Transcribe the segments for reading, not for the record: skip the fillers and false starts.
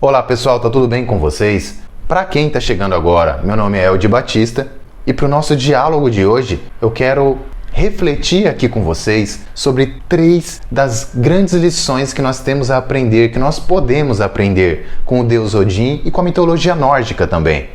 Olá pessoal, tá tudo bem com vocês? Para quem está chegando agora, meu nome é Eldi Batista e para o nosso diálogo de hoje eu quero refletir aqui com vocês sobre 3 das grandes lições que nós temos a aprender, que nós podemos aprender com o deus Odin e com a mitologia nórdica também.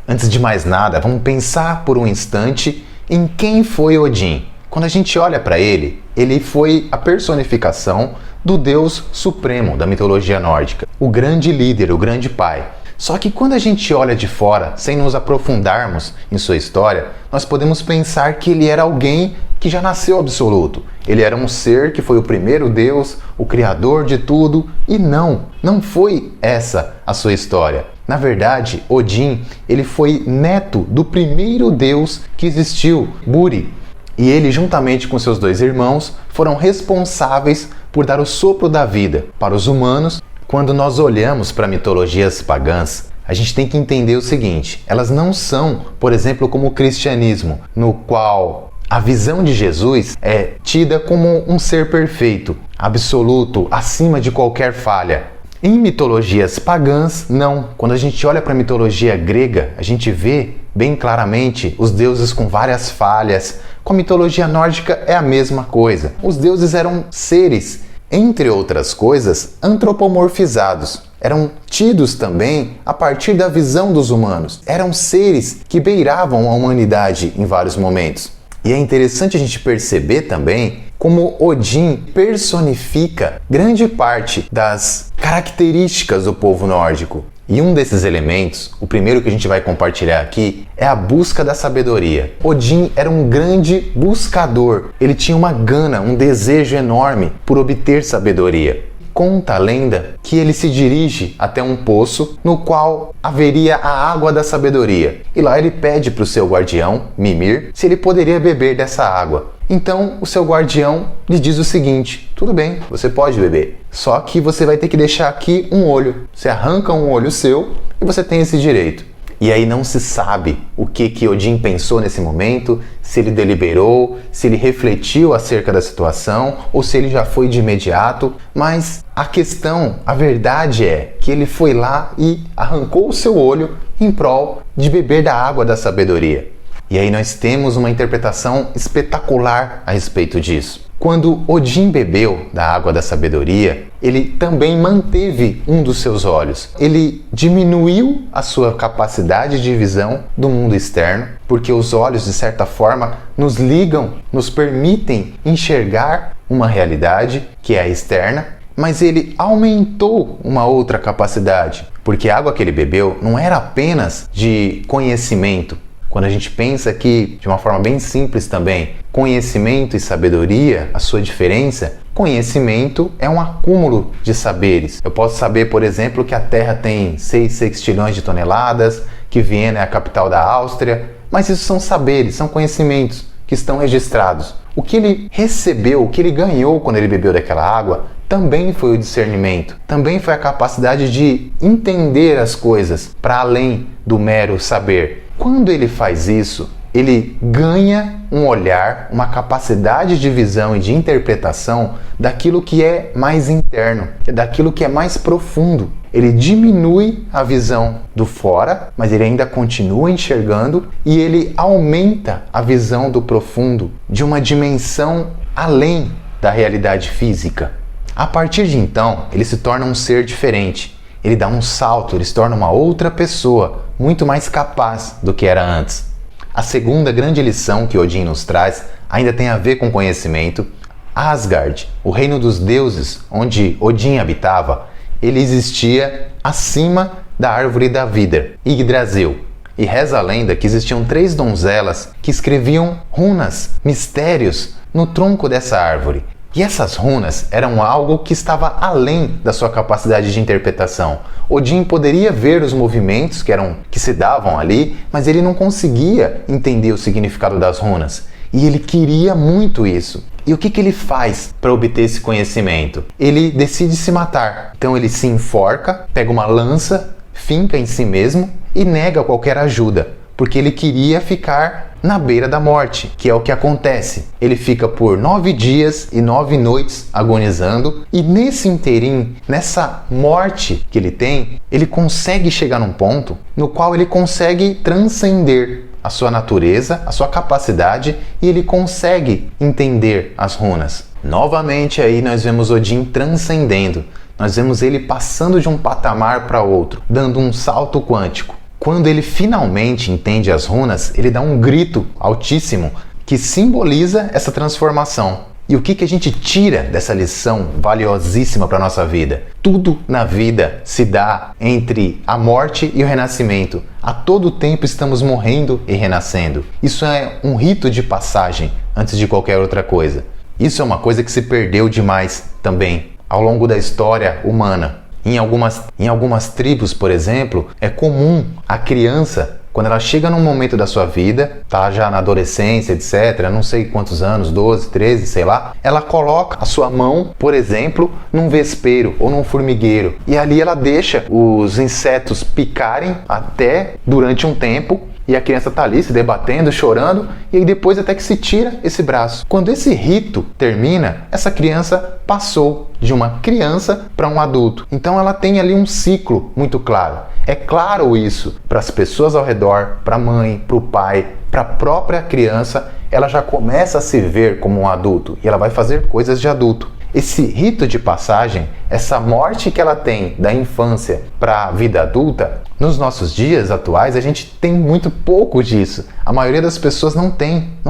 Antes de mais nada, vamos pensar por um instante em quem foi Odin. Quando a gente olha para ele, ele foi a personificação do deus supremo da mitologia nórdica, o grande líder, o grande pai. Só que quando a gente olha de fora, sem nos aprofundarmos em sua história, nós podemos pensar que ele era alguém que já nasceu absoluto. Ele era um ser que foi o primeiro deus, o criador de tudo, e não foi essa a sua história. Na verdade, Odin, ele foi neto do primeiro deus que existiu, Buri. E ele, juntamente com seus 2 irmãos, foram responsáveis por dar o sopro da vida para os humanos. Quando nós olhamos para mitologias pagãs, a gente tem que entender o seguinte: elas não são, por exemplo, como o cristianismo, no qual a visão de Jesus é tida como um ser perfeito, absoluto, acima de qualquer falha. Em mitologias pagãs, não. Quando a gente olha para a mitologia grega, a gente vê bem claramente os deuses com várias falhas. Com a mitologia nórdica é a mesma coisa. Os deuses eram seres, entre outras coisas, antropomorfizados. Eram tidos também a partir da visão dos humanos. Eram seres que beiravam a humanidade em vários momentos. E é interessante a gente perceber também como Odin personifica grande parte das características do povo nórdico. E um desses elementos, o primeiro que a gente vai compartilhar aqui, é a busca da sabedoria. Odin era um grande buscador. Ele tinha uma gana, um desejo enorme por obter sabedoria. Conta a lenda que ele se dirige até um poço no qual haveria a água da sabedoria. E lá ele pede para o seu guardião, Mimir, se ele poderia beber dessa água. Então o seu guardião lhe diz o seguinte: tudo bem, você pode beber, só que você vai ter que deixar aqui um olho. Você arranca um olho seu e você tem esse direito. E aí não se sabe o que Odin pensou nesse momento, se ele deliberou, se ele refletiu acerca da situação ou se ele já foi de imediato. Mas a verdade é que ele foi lá e arrancou o seu olho em prol de beber da água da sabedoria. E aí nós temos uma interpretação espetacular a respeito disso. Quando Odin bebeu da água da sabedoria, ele também manteve um dos seus olhos. Ele diminuiu a sua capacidade de visão do mundo externo, porque os olhos, de certa forma, nos ligam, nos permitem enxergar uma realidade que é a externa, mas ele aumentou uma outra capacidade, porque a água que ele bebeu não era apenas de conhecimento. Quando a gente pensa que, de uma forma bem simples também, conhecimento e sabedoria, a sua diferença, conhecimento é um acúmulo de saberes. Eu posso saber, por exemplo, que a Terra tem 6 sextilhões de toneladas, que Viena é a capital da Áustria, mas isso são saberes, são conhecimentos que estão registrados. O que ele recebeu, o que ele ganhou quando ele bebeu daquela água, também foi o discernimento, também foi a capacidade de entender as coisas para além do mero saber. Quando ele faz isso, ele ganha um olhar, uma capacidade de visão e de interpretação daquilo que é mais interno, daquilo que é mais profundo. Ele diminui a visão do fora, mas ele ainda continua enxergando, e ele aumenta a visão do profundo, de uma dimensão além da realidade física. A partir de então, ele se torna um ser diferente. Ele dá um salto, ele se torna uma outra pessoa, muito mais capaz do que era antes. A segunda grande lição que Odin nos traz ainda tem a ver com conhecimento. Asgard, o reino dos deuses, onde Odin habitava, ele existia acima da árvore da vida, Yggdrasil. E reza a lenda que existiam 3 donzelas que escreviam runas, mistérios, no tronco dessa árvore. E essas runas eram algo que estava além da sua capacidade de interpretação. Odin poderia ver os movimentos que se davam ali, mas ele não conseguia entender o significado das runas. E ele queria muito isso. E o que ele faz para obter esse conhecimento? Ele decide se matar. Então ele se enforca, pega uma lança, finca em si mesmo e nega qualquer ajuda, porque ele queria ficar na beira da morte, que é o que acontece. Ele fica por 9 dias e 9 noites agonizando, e nesse inteirinho, nessa morte que ele tem, ele consegue chegar num ponto no qual ele consegue transcender a sua natureza, a sua capacidade, e ele consegue entender as runas. Novamente aí nós vemos Odin transcendendo, nós vemos ele passando de um patamar para outro, dando um salto quântico. Quando ele finalmente entende as runas, ele dá um grito altíssimo que simboliza essa transformação. E o que a gente tira dessa lição valiosíssima para a nossa vida? Tudo na vida se dá entre a morte e o renascimento. A todo tempo estamos morrendo e renascendo. Isso é um rito de passagem antes de qualquer outra coisa. Isso é uma coisa que se perdeu demais também ao longo da história humana. Em algumas tribos, por exemplo, é comum a criança, quando ela chega num momento da sua vida, tá já na adolescência, etc., não sei quantos anos, 12, 13, sei lá, ela coloca a sua mão, por exemplo, num vespeiro ou num formigueiro. E ali ela deixa os insetos picarem até durante um tempo, e a criança está ali se debatendo, chorando, e aí depois até que se tira esse braço. Quando esse rito termina, essa criança passou de uma criança para um adulto. Então ela tem ali um ciclo muito claro. É claro isso para as pessoas ao redor, para a mãe, para o pai, para a própria criança. Ela já começa a se ver como um adulto e ela vai fazer coisas de adulto. Esse rito de passagem, essa morte que ela tem da infância para a vida adulta, nos nossos dias atuais a gente tem muito pouco disso. A maioria das pessoas não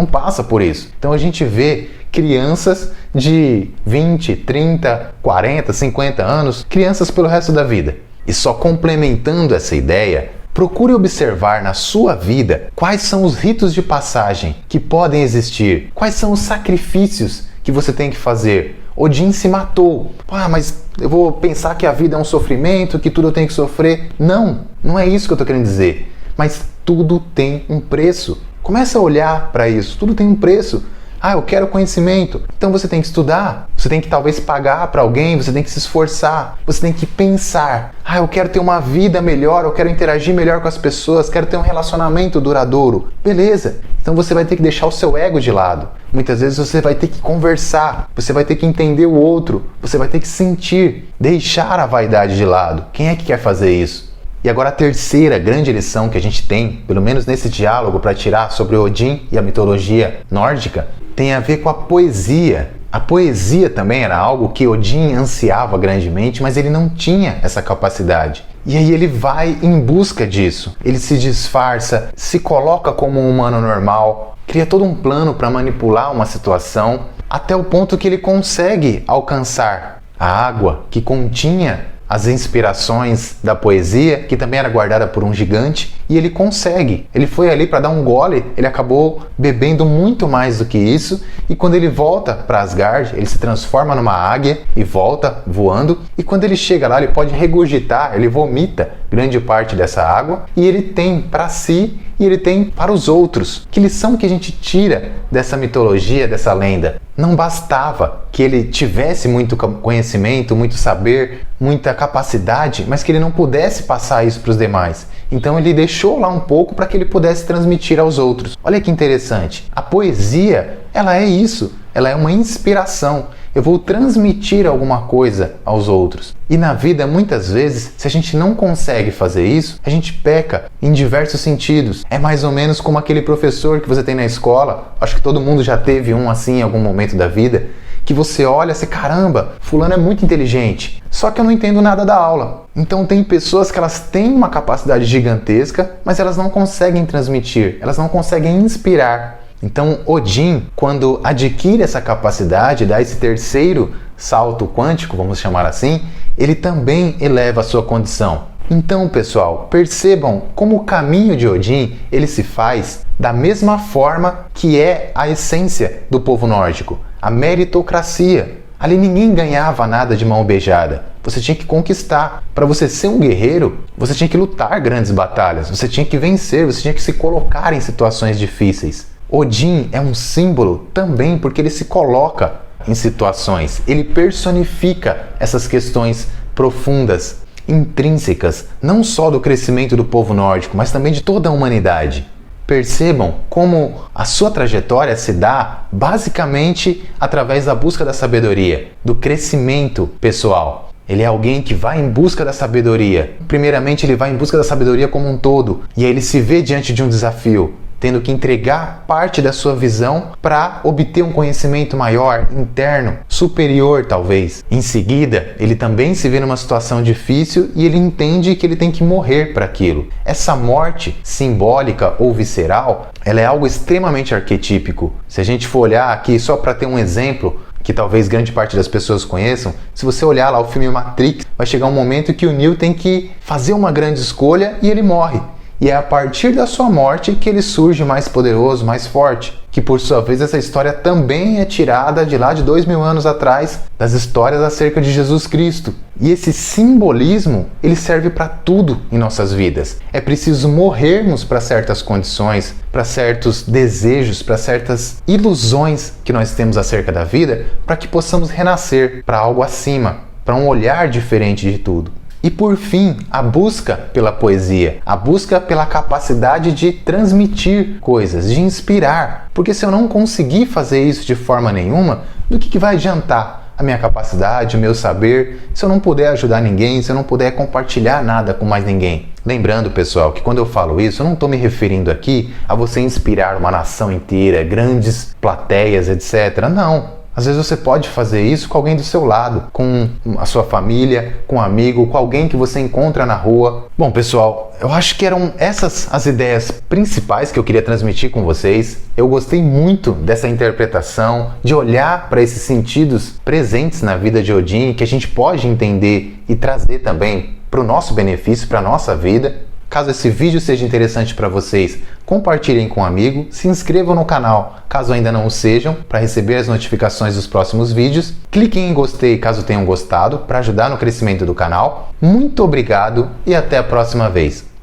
passa por isso. Então a gente vê crianças de 20, 30, 40, 50 anos, crianças pelo resto da vida. E só complementando essa ideia, procure observar na sua vida quais são os ritos de passagem que podem existir, quais são os sacrifícios que você tem que fazer. Odin se matou. Mas eu vou pensar que a vida é um sofrimento, que tudo eu tenho que sofrer. Não é isso que eu estou querendo dizer. Mas tudo tem um preço. Começa a olhar para isso. Tudo tem um preço. Eu quero conhecimento. Então você tem que estudar. Você tem que talvez pagar para alguém. Você tem que se esforçar. Você tem que pensar. Eu quero ter uma vida melhor. Eu quero interagir melhor com as pessoas. Quero ter um relacionamento duradouro. Beleza. Então você vai ter que deixar o seu ego de lado. Muitas vezes você vai ter que conversar. Você vai ter que entender o outro. Você vai ter que sentir. Deixar a vaidade de lado. Quem é que quer fazer isso? E agora a terceira grande lição que a gente tem, pelo menos nesse diálogo para tirar sobre Odin e a mitologia nórdica, tem a ver com a poesia. A poesia também era algo que Odin ansiava grandemente, mas ele não tinha essa capacidade. E aí ele vai em busca disso. Ele se disfarça, se coloca como um humano normal, cria todo um plano para manipular uma situação, até o ponto que ele consegue alcançar a água que continha as inspirações da poesia, que também era guardada por um gigante, e ele consegue. Ele foi ali para dar um gole, ele acabou bebendo muito mais do que isso, e quando ele volta para Asgard, ele se transforma numa águia e volta voando, e quando ele chega lá, ele pode regurgitar, ele vomita grande parte dessa água, e ele tem para si e ele tem para os outros. Que lição que a gente tira dessa mitologia, dessa lenda? Não bastava que ele tivesse muito conhecimento, muito saber, muita capacidade, mas que ele não pudesse passar isso para os demais. Então ele deixou lá um pouco para que ele pudesse transmitir aos outros. Olha que interessante. A poesia, ela é isso. Ela é uma inspiração. Eu vou transmitir alguma coisa aos outros. E na vida, muitas vezes, se a gente não consegue fazer isso, a gente peca em diversos sentidos. É mais ou menos como aquele professor que você tem na escola. Acho que todo mundo já teve um assim em algum momento da vida. Que você olha e caramba, fulano é muito inteligente. Só que eu não entendo nada da aula. Então tem pessoas que elas têm uma capacidade gigantesca, mas elas não conseguem transmitir. Elas não conseguem inspirar. Então Odin, quando adquire essa capacidade, dá esse terceiro salto quântico, vamos chamar assim, ele também eleva a sua condição. Então, pessoal, percebam como o caminho de Odin, ele se faz da mesma forma que é a essência do povo nórdico, a meritocracia. Ali ninguém ganhava nada de mão beijada. Você tinha que conquistar. Para você ser um guerreiro, você tinha que lutar grandes batalhas, você tinha que vencer, você tinha que se colocar em situações difíceis. Odin é um símbolo também porque ele se coloca em situações, ele personifica essas questões profundas, intrínsecas, não só do crescimento do povo nórdico, mas também de toda a humanidade. Percebam como a sua trajetória se dá basicamente através da busca da sabedoria, do crescimento pessoal. Ele é alguém que vai em busca da sabedoria. Primeiramente, ele vai em busca da sabedoria como um todo, e aí ele se vê diante de um desafio, tendo que entregar parte da sua visão para obter um conhecimento maior, interno, superior talvez. Em seguida, ele também se vê numa situação difícil e ele entende que ele tem que morrer para aquilo. Essa morte simbólica ou visceral, ela é algo extremamente arquetípico. Se a gente for olhar aqui só para ter um exemplo, que talvez grande parte das pessoas conheçam, se você olhar lá o filme Matrix, vai chegar um momento que o Neo tem que fazer uma grande escolha e ele morre. E é a partir da sua morte que ele surge mais poderoso, mais forte. Que por sua vez essa história também é tirada de lá de 2000 anos atrás, das histórias acerca de Jesus Cristo. E esse simbolismo, ele serve para tudo em nossas vidas. É preciso morrermos para certas condições, para certos desejos, para certas ilusões que nós temos acerca da vida, para que possamos renascer para algo acima, para um olhar diferente de tudo. E por fim, a busca pela poesia, a busca pela capacidade de transmitir coisas, de inspirar. Porque se eu não conseguir fazer isso de forma nenhuma, do que vai adiantar a minha capacidade, o meu saber, se eu não puder ajudar ninguém, se eu não puder compartilhar nada com mais ninguém? Lembrando, pessoal, que quando eu falo isso, eu não estou me referindo aqui a você inspirar uma nação inteira, grandes plateias, etc. Não. Às vezes você pode fazer isso com alguém do seu lado, com a sua família, com um amigo, com alguém que você encontra na rua. Bom, pessoal, eu acho que eram essas as ideias principais que eu queria transmitir com vocês. Eu gostei muito dessa interpretação, de olhar para esses sentidos presentes na vida de Odin, que a gente pode entender e trazer também para o nosso benefício, para a nossa vida. Caso esse vídeo seja interessante para vocês, compartilhem com um amigo, se inscrevam no canal caso ainda não o sejam, para receber as notificações dos próximos vídeos. Cliquem em gostei caso tenham gostado, para ajudar no crescimento do canal. Muito obrigado e até a próxima vez.